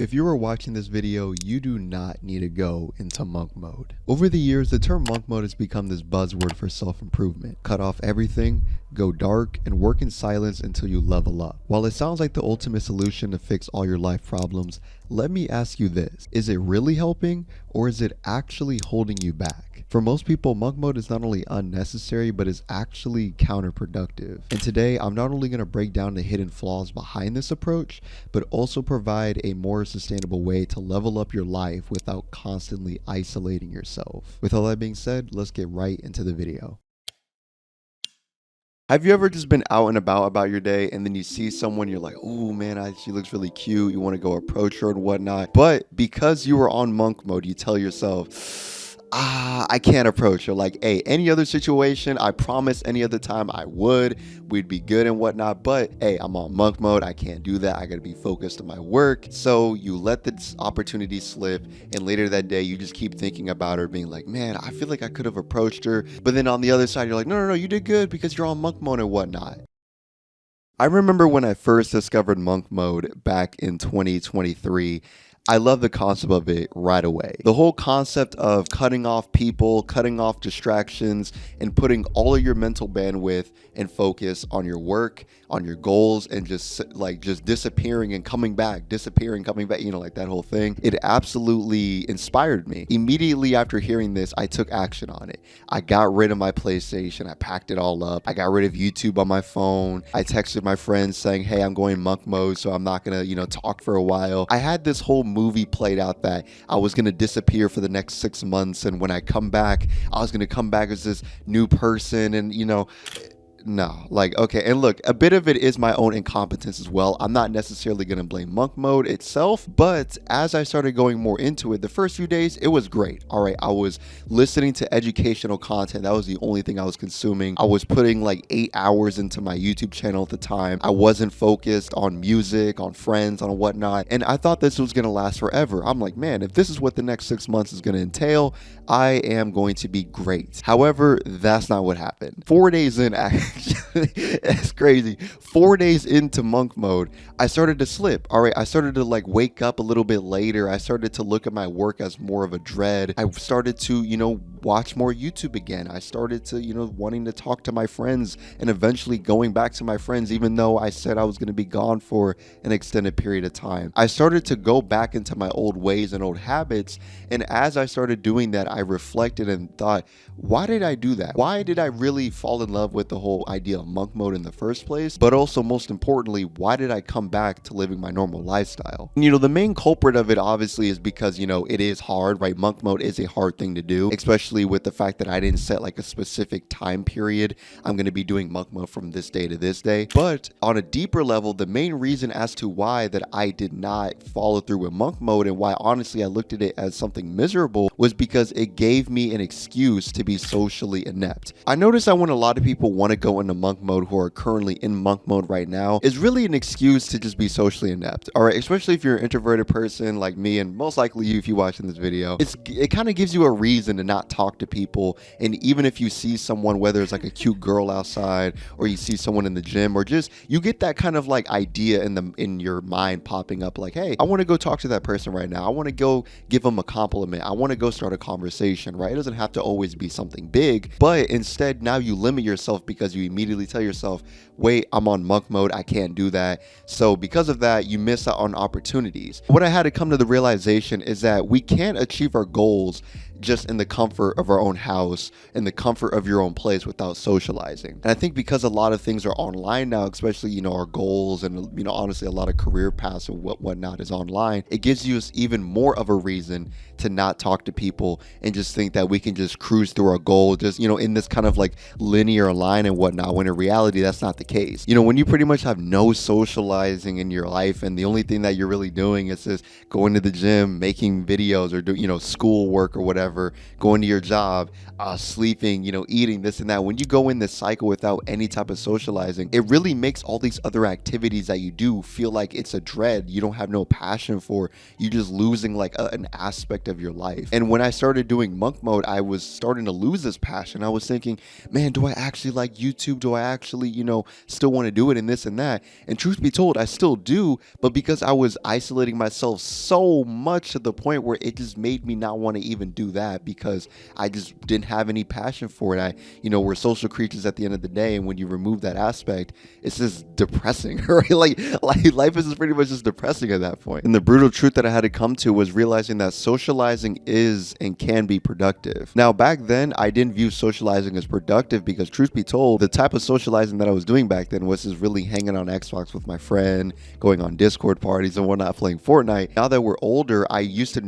If you are watching this video, you do not need to go into monk mode. Over the years, the term monk mode has become this buzzword for self-improvement. Cut off everything, go dark, and work in silence until you level up. While it sounds like the ultimate solution to fix all your life problems, let me ask you this. Is it really helping, or is it actually holding you back? For most people, monk mode is not only unnecessary, but is actually counterproductive. And today, I'm not only going to break down the hidden flaws behind this approach, but also provide a more sustainable way to level up your life without constantly isolating yourself. With all that being said, let's get right into the video. Have you ever just been out and about your day, and then you see someone, you're like, oh man, she looks really cute, you want to go approach her and whatnot, but because you were on monk mode, you tell yourself, I can't approach her. Like, hey, any other situation, I promise any other time I would, we'd be good and whatnot, but hey, I'm on monk mode, I can't do that, I gotta be focused on my work. So you let this opportunity slip, and later that day, you just keep thinking about her, being like, man, I feel like I could have approached her, but then on the other side, you're like, no, you did good because you're on monk mode and whatnot. I remember when I first discovered monk mode back in 2023, I love the concept of it right away. The whole concept of cutting off people, cutting off distractions, and putting all of your mental bandwidth and focus on your work, on your goals, and just disappearing and coming back, disappearing, coming back, like that whole thing. It absolutely inspired me. Immediately after hearing this, I took action on it. I got rid of my PlayStation. I packed it all up. I got rid of YouTube on my phone. I texted my friends saying, hey, I'm going monk mode, so I'm not gonna, talk for a while. I had this whole movie played out that I was gonna disappear for the next 6 months, and when I come back, I was gonna come back as this new person, and no, okay, and look, a bit of it is my own incompetence as well. I'm not necessarily going to blame monk mode itself, but as I started going more into it, the first few days, it was great. All right, I was listening to educational content. That was the only thing I was consuming. I was putting like 8 hours into my YouTube channel at the time. I wasn't focused on music, on friends, on whatnot, and I thought this was going to last forever. I'm like, man, if this is what the next 6 months is going to entail, I am going to be great. However, that's not what happened. 4 days in, it's crazy. 4 days into monk mode, I started to slip. All right, I started to wake up a little bit later. I started to look at my work as more of a dread. I started to, watch more YouTube again. I started to, wanting to talk to my friends and eventually going back to my friends, even though I said I was going to be gone for an extended period of time. I started to go back into my old ways and old habits. And as I started doing that, I reflected and thought, why did I do that? Why did I really fall in love with the whole idea of monk mode in the first place? But also, most importantly, why did I come back to living my normal lifestyle? The main culprit of it obviously is because, it is hard, right? Monk mode is a hard thing to do, especially with the fact that I didn't set a specific time period. I'm going to be doing monk mode from this day to this day. But on a deeper level, the main reason as to why that I did not follow through with monk mode, and why honestly I looked at it as something miserable, was because it gave me an excuse to be socially inept. I noticed that when a lot of people want to go into monk mode who are currently in monk mode right now, is really an excuse to just be socially inept. All right, especially if you're an introverted person like me, and most likely you if you're watching this video, it kind of gives you a reason to not talk to people. And even if you see someone, whether it's a cute girl outside, or you see someone in the gym, or just you get that kind of idea in your mind popping up, hey, I want to go talk to that person right now. I want to go give them a compliment. I want to go start a conversation, right? It doesn't have to always be something big, but instead now you limit yourself because you immediately tell yourself, wait, I'm on monk mode, I can't do that. So because of that, you miss out on opportunities. What I had to come to the realization is that we can't achieve our goals just in the comfort of our own house, in the comfort of your own place, without socializing. And I think because a lot of things are online now, especially, our goals and, honestly, a lot of career paths and whatnot is online, it gives you even more of a reason to not talk to people and just think that we can just cruise through our goal, just, in this kind of linear line and whatnot, when in reality, that's not the case. When you pretty much have no socializing in your life, and the only thing that you're really doing is just going to the gym, making videos, or do, school work or whatever, going to your your job, sleeping, eating, this and that. When you go in this cycle without any type of socializing, it really makes all these other activities that you do feel like it's a dread. You don't have no passion for. You're just losing like an aspect of your life. And when I started doing monk mode, I was starting to lose this passion. I was thinking, man, do I actually like YouTube? Do I actually, still want to do it and this and that? And truth be told, I still do, but because I was isolating myself so much to the point where it just made me not want to even do that, because I just didn't have any passion for it. We're social creatures at the end of the day, and when you remove that aspect, it's just depressing, right? Like life is just pretty much just depressing at that point. And the brutal truth that I had to come to was realizing that socializing is and can be productive. Now, back then, I didn't view socializing as productive because, truth be told, the type of socializing that I was doing back then was just really hanging on Xbox with my friend, going on Discord parties and whatnot, playing Fortnite. Now that we're older, I used to,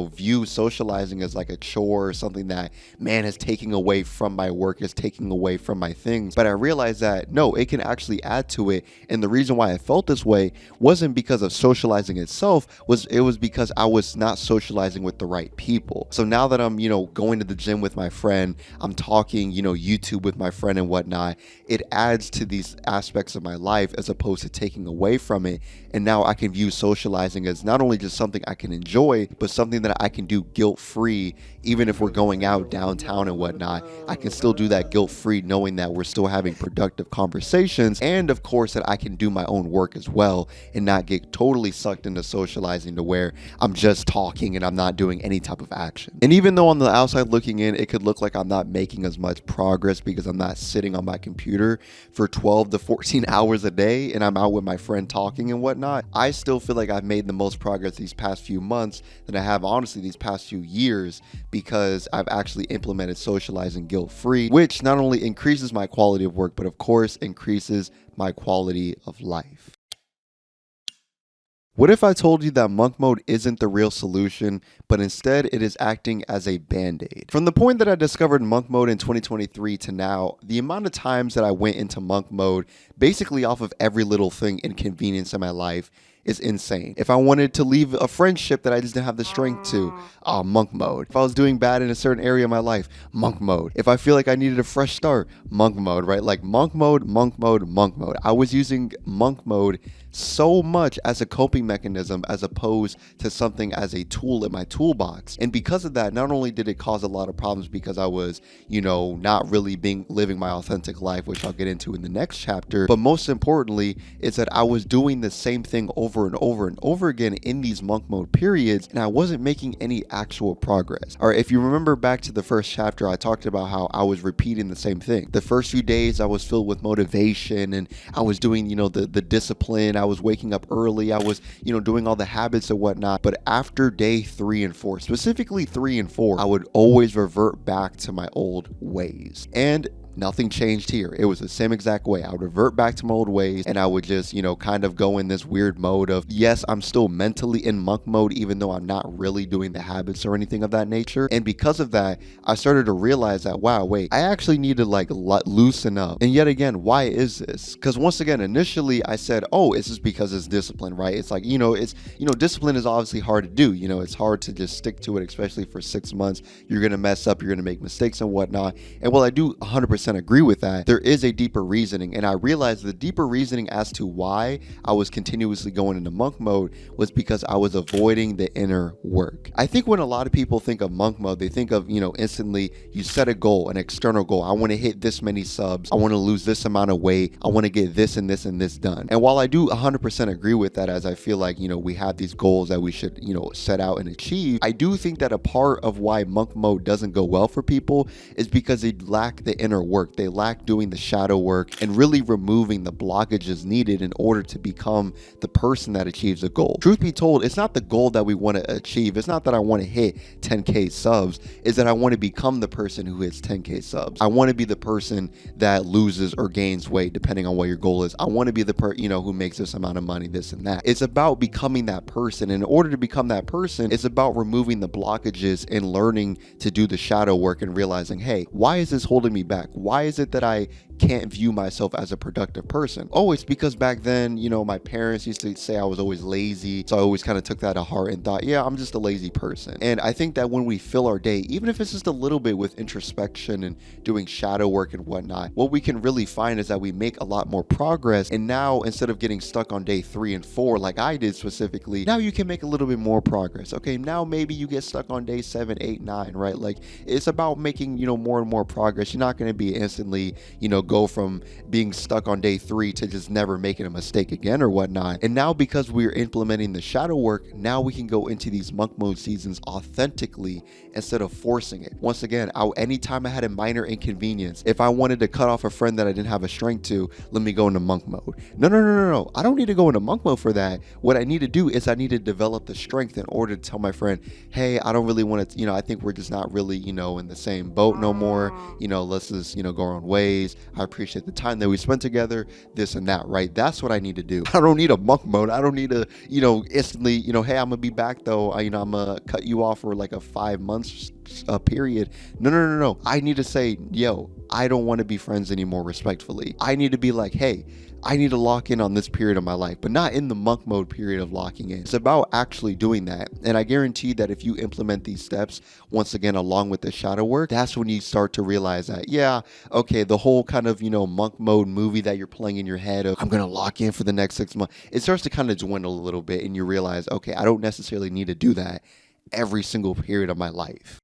view socializing as like a chore or something that, man, is taking away from my work, is taking away from my things. But I realized that, no, it can actually add to it. And the reason why I felt this way wasn't because of socializing itself, it was because I was not socializing with the right people. So now that I'm, going to the gym with my friend, I'm talking, YouTube with my friend and whatnot, it adds to these aspects of my life as opposed to taking away from it. And now I can view socializing as not only just something I can enjoy, but something that I can do guilt-free. Even if we're going out downtown and whatnot, I can still do that guilt-free, knowing that we're still having productive conversations, and of course that I can do my own work as well and not get totally sucked into socializing to where I'm just talking and I'm not doing any type of action. And even though on the outside looking in, it could look like I'm not making as much progress because I'm not sitting on my computer for 12 to 14 hours a day and I'm out with my friend talking and whatnot, I still feel like I've made the most progress these past few months than I have honestly these past few years, because I've actually implemented socializing guilt-free, which not only increases my quality of work, but of course increases my quality of life. What if I told you that monk mode isn't the real solution, but instead it is acting as a band-aid? From the point that I discovered monk mode in 2023 to now, the amount of times that I went into monk mode, basically off of every little thing inconvenience in my life, is insane. If I wanted to leave a friendship that I just didn't have the strength to, monk mode. If I was doing bad in a certain area of my life, monk mode. If I feel like I needed a fresh start, monk mode, right? Like monk mode, monk mode, monk mode. I was using monk mode so much as a coping mechanism as opposed to something as a tool in my toolbox. And because of that, not only did it cause a lot of problems because I was, not really living my authentic life, which I'll get into in the next chapter, but most importantly is that I was doing the same thing over and over and over again in these monk mode periods, and I wasn't making any actual progress. All right, if you remember back to the first chapter, I talked about how I was repeating the same thing. The first few days I was filled with motivation and I was doing, the discipline. I was waking up early. I was, doing all the habits and whatnot. But after day 3 and 4, specifically 3 and 4, I would always revert back to my old ways. And nothing changed here. It was the same exact way. I would revert back to my old ways and I would just, kind of go in this weird mode of, yes, I'm still mentally in monk mode, even though I'm not really doing the habits or anything of that nature. And because of that, I started to realize that, wow, wait, I actually need to loosen up. And yet again, why is this? Because once again, initially I said, oh, it's just because it's discipline, right? It's like, discipline is obviously hard to do. It's hard to just stick to it, especially for 6 months. You're going to mess up, you're going to make mistakes and whatnot. And while I do 100% agree with that, there is a deeper reasoning, and I realized the deeper reasoning as to why I was continuously going into monk mode was because I was avoiding the inner work. I think when a lot of people think of monk mode, they think of, instantly you set a goal, an external goal. I want to hit this many subs. I want to lose this amount of weight. I want to get this and this and this done. And while I do 100% agree with that, as I feel like, we have these goals that we should, set out and achieve, I do think that a part of why monk mode doesn't go well for people is because they lack the inner work. They lack doing the shadow work and really removing the blockages needed in order to become the person that achieves a goal. Truth be told, it's not the goal that we want to achieve. It's not that I want to hit 10K subs. It's that I want to become the person who hits 10K subs. I want to be the person that loses or gains weight, depending on what your goal is. I want to be the who makes this amount of money, this and that. It's about becoming that person. In order to become that person, it's about removing the blockages and learning to do the shadow work and realizing, hey, why is this holding me back? why is it that I can't view myself as a productive person? Oh, it's because back then, my parents used to say I was always lazy. So I always kind of took that to heart and thought, yeah, I'm just a lazy person. And I think that when we fill our day, even if it's just a little bit with introspection and doing shadow work and whatnot, what we can really find is that we make a lot more progress. And now, instead of getting stuck on day 3 and 4, like I did specifically, now you can make a little bit more progress. Okay, now maybe you get stuck on day 7, 8, 9, right? Like it's about making, more and more progress. You're not going to be instantly, go from being stuck on day 3 to just never making a mistake again or whatnot. And now, because we're implementing the shadow work, now we can go into these monk mode seasons authentically instead of forcing it. Once again, anytime I had a minor inconvenience, if I wanted to cut off a friend that I didn't have a strength to, let me go into monk mode. No. I don't need to go into monk mode for that. What I need to do is I need to develop the strength in order to tell my friend, hey, I don't really want to, I think we're just not really, in the same boat no more. Let's just, go our own ways. I appreciate the time that we spent together, this and that, right? That's what I need to do. I don't need a monk mode. I don't need to, instantly, hey, I'm gonna be back though. I'm gonna cut you off for like a 5 months period. No. I need to say, yo, I don't want to be friends anymore respectfully. I need to be like, hey, I need to lock in on this period of my life, but not in the monk mode period of locking in. It's about actually doing that. And I guarantee that if you implement these steps, once again, along with the shadow work, that's when you start to realize that, yeah, okay, the whole kind of, monk mode movie that you're playing in your head of, I'm going to lock in for the next 6 months, it starts to kind of dwindle a little bit and you realize, okay, I don't necessarily need to do that every single period of my life.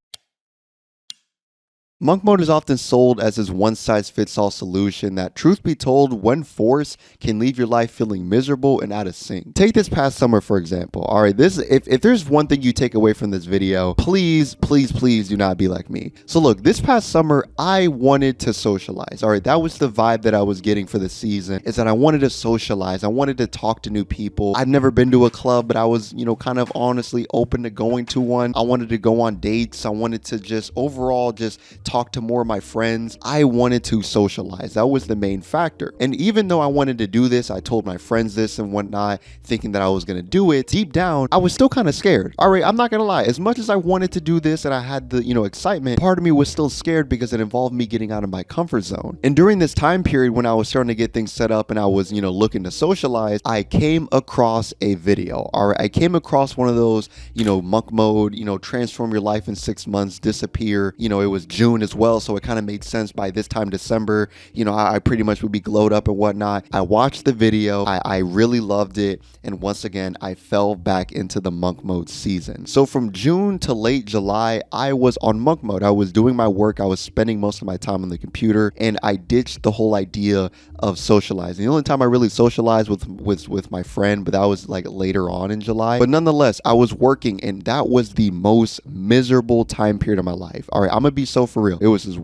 Monk mode is often sold as this one-size-fits-all solution that, truth be told, when forced, can leave your life feeling miserable and out of sync. Take this past summer, for example. All right, if there's one thing you take away from this video, please do not be like me. So look, this past summer, I wanted to socialize. All right, that was the vibe that I was getting for the season, is that I wanted to socialize. I wanted to talk to new people. I've never been to a club, but I was, kind of honestly open to going to one. I wanted to go on dates. I wanted to just overall just talk to more of my friends. I wanted to socialize. That was the main factor. And even though I wanted to do this, I told my friends this and whatnot, thinking that I was going to do it. Deep down, I was still kind of scared. All right, I'm not going to lie. As much as I wanted to do this and I had the, excitement, part of me was still scared because it involved me getting out of my comfort zone. And during this time period when I was starting to get things set up and I was, looking to socialize, I came across a video. All right, I came across one of those, monk mode, transform your life in 6 months, disappear. It was June as well, so it kind of made sense by this time December, I pretty much would be glowed up and whatnot. I watched the video, I really loved it, and once again, I fell back into the monk mode season. So from June to late July, I was on monk mode. I was doing my work, I was spending most of my time on the computer, and I ditched the whole idea of socializing. The only time I really socialized with my friend, but that was like later on in July. But nonetheless, I was working, and that was the most miserable time period of my life. All right, I'm gonna be so for real. It was his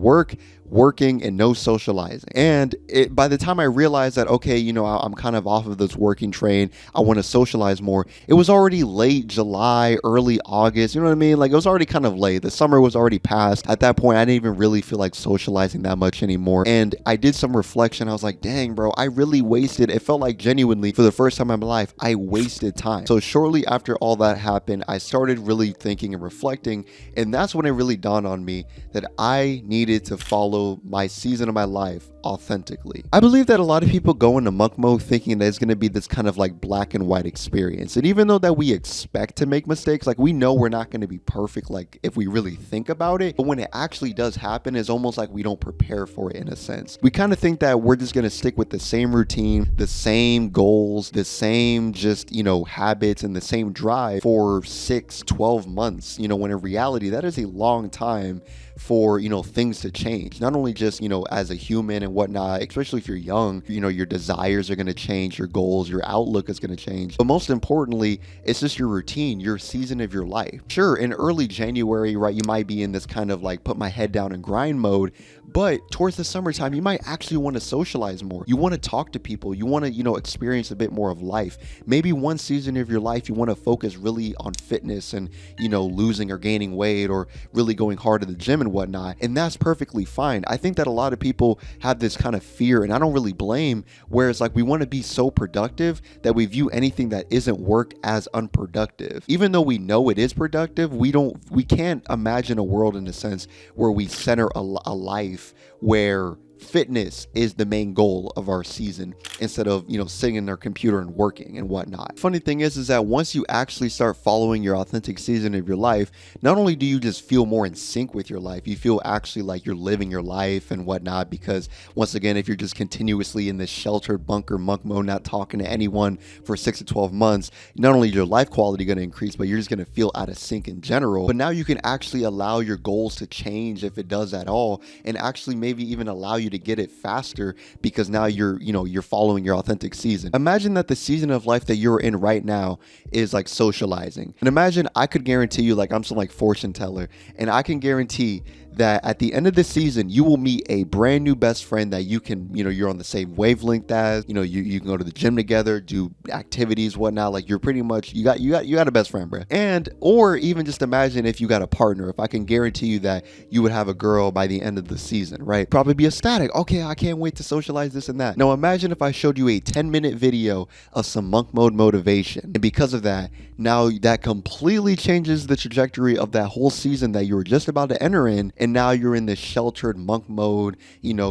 working and no socializing. And by the time I realized that, okay, I'm kind of off of this working train, I want to socialize more, it was already late July, early August, you know what I mean? Like it was already kind of late. The summer was already past. At that point, I didn't even really feel like socializing that much anymore. And I did some reflection. I was like, dang, bro, I really wasted, it felt like genuinely for the first time in my life, I wasted time. So shortly after all that happened, I started really thinking and reflecting. And that's when it really dawned on me that I needed to follow my season of my life authentically. I believe that a lot of people go into monk mode thinking that it's going to be this kind of like black and white experience. And even though that we expect to make mistakes, like we know we're not going to be perfect, like if we really think about it, but when it actually does happen, it's almost like we don't prepare for it in a sense. We kind of think that we're just going to stick with the same routine, the same goals, the same just, habits and the same drive for 6, 12 months, when in reality, that is a long time for, things to change. Not only just, as a human and whatnot, especially if you're young, your desires are going to change, your goals, your outlook is going to change. But most importantly, it's just your routine, your season of your life. Sure, in early January, right, you might be in this kind of like put my head down and grind mode, but towards the summertime, you might actually want to socialize more. You want to talk to people. You want to, experience a bit more of life. Maybe one season of your life, you want to focus really on fitness and, losing or gaining weight or really going hard at the gym and whatnot. And that's perfectly fine. I think that a lot of people have this kind of fear, and I don't really blame, where it's like we want to be so productive that we view anything that isn't work as unproductive. Even though we know it is productive, we can't imagine a world in a sense where we center a life where fitness is the main goal of our season instead of, sitting in their computer and working and whatnot. Funny thing is that once you actually start following your authentic season of your life, not only do you just feel more in sync with your life, you feel actually like you're living your life and whatnot, because once again, if you're just continuously in this sheltered bunker monk mode, not talking to anyone for 6 to 12 months, not only is your life quality going to increase, but you're just going to feel out of sync in general. But now you can actually allow your goals to change, if it does at all, and actually maybe even allow you to get it faster, because now you're following your authentic season. Imagine that the season of life that you're in right now is like socializing, and imagine I could guarantee you, like, I'm some like fortune teller, and I can guarantee that at the end of the season you will meet a brand new best friend that you can, you're on the same wavelength as, you can go to the gym together, do activities, whatnot. Like, you're pretty much, you got a best friend, bro. And or even just imagine if you got a partner. If I can guarantee you that you would have a girl by the end of the season, right? Probably be ecstatic. Okay, I can't wait to socialize, this and that. Now imagine if I showed you a 10-minute video of some monk mode motivation, and because of that, now that completely changes the trajectory of that whole season that you were just about to enter in. And now you're in this sheltered monk mode,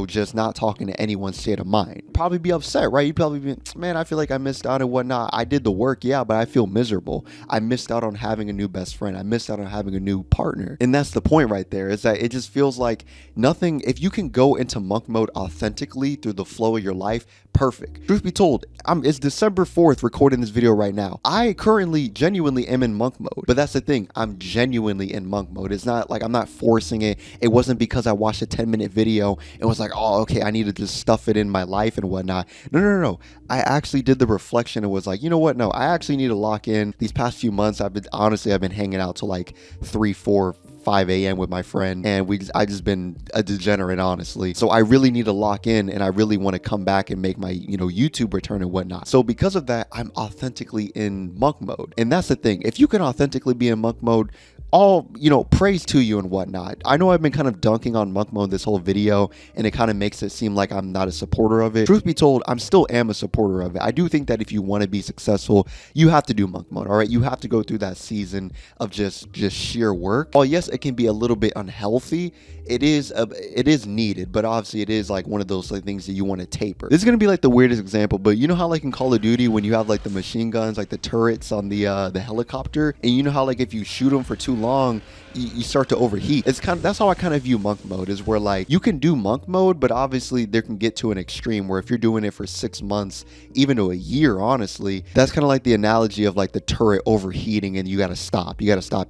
just not talking to anyone state of mind. Probably be upset, right? You'd probably be, man, I feel like I missed out and whatnot. I did the work, yeah, but I feel miserable. I missed out on having a new best friend. I missed out on having a new partner. And that's the point right there, is that it just feels like nothing, if you can go into monk mode authentically through the flow of your life, perfect. Truth be told, it's December 4th recording this video right now. I currently genuinely am in monk mode, but that's the thing, I'm genuinely in monk mode. It's not like I'm not forcing it. It wasn't because I watched a 10-minute video and was like, oh, okay, I need to just stuff it in my life and whatnot. No. I actually did the reflection and was like, you know what? No, I actually need to lock in. These past few months, I've been hanging out till like 3, 4, 5 a.m. with my friend, and I just been a degenerate, honestly. So I really need to lock in, and I really want to come back and make my, YouTube return and whatnot. So because of that, I'm authentically in monk mode. And that's the thing. If you can authentically be in monk mode, all, praise to you and whatnot. I know I've been kind of dunking on monk mode this whole video, and it kind of makes it seem like I'm not a supporter of it. Truth be told, I'm still am a supporter of it. I do think that if you want to be successful, you have to do monk mode, all right? You have to go through that season of just sheer work. Oh, yes, it can be a little bit unhealthy. It is needed, but obviously it is like one of those like things that you want to taper. This is going to be like the weirdest example, but you know how like in Call of Duty, when you have like the machine guns, like the turrets on the helicopter, and you know how like if you shoot them for too long, you start to overheat. That's how I kind of view monk mode, is where like you can do monk mode, but obviously there can get to an extreme where if you're doing it for 6 months, even to a year, honestly, that's kind of like the analogy of like the turret overheating, and you got to stop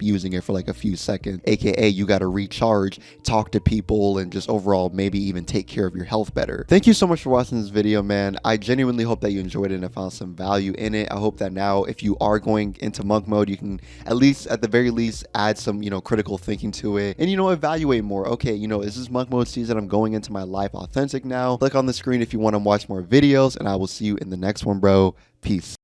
using it for like a few seconds, aka you got to recharge, talk to people, and just overall maybe even take care of your health better. Thank you so much for watching this video, man. I genuinely hope that you enjoyed it and found some value in it. I hope that now if you are going into monk mode, you can at the very least add some critical thinking to it, and evaluate more. Okay, is this monk mode season I'm going into my life authentic now? Click on the screen if you want to watch more videos, and I will see you in the next one, bro. Peace.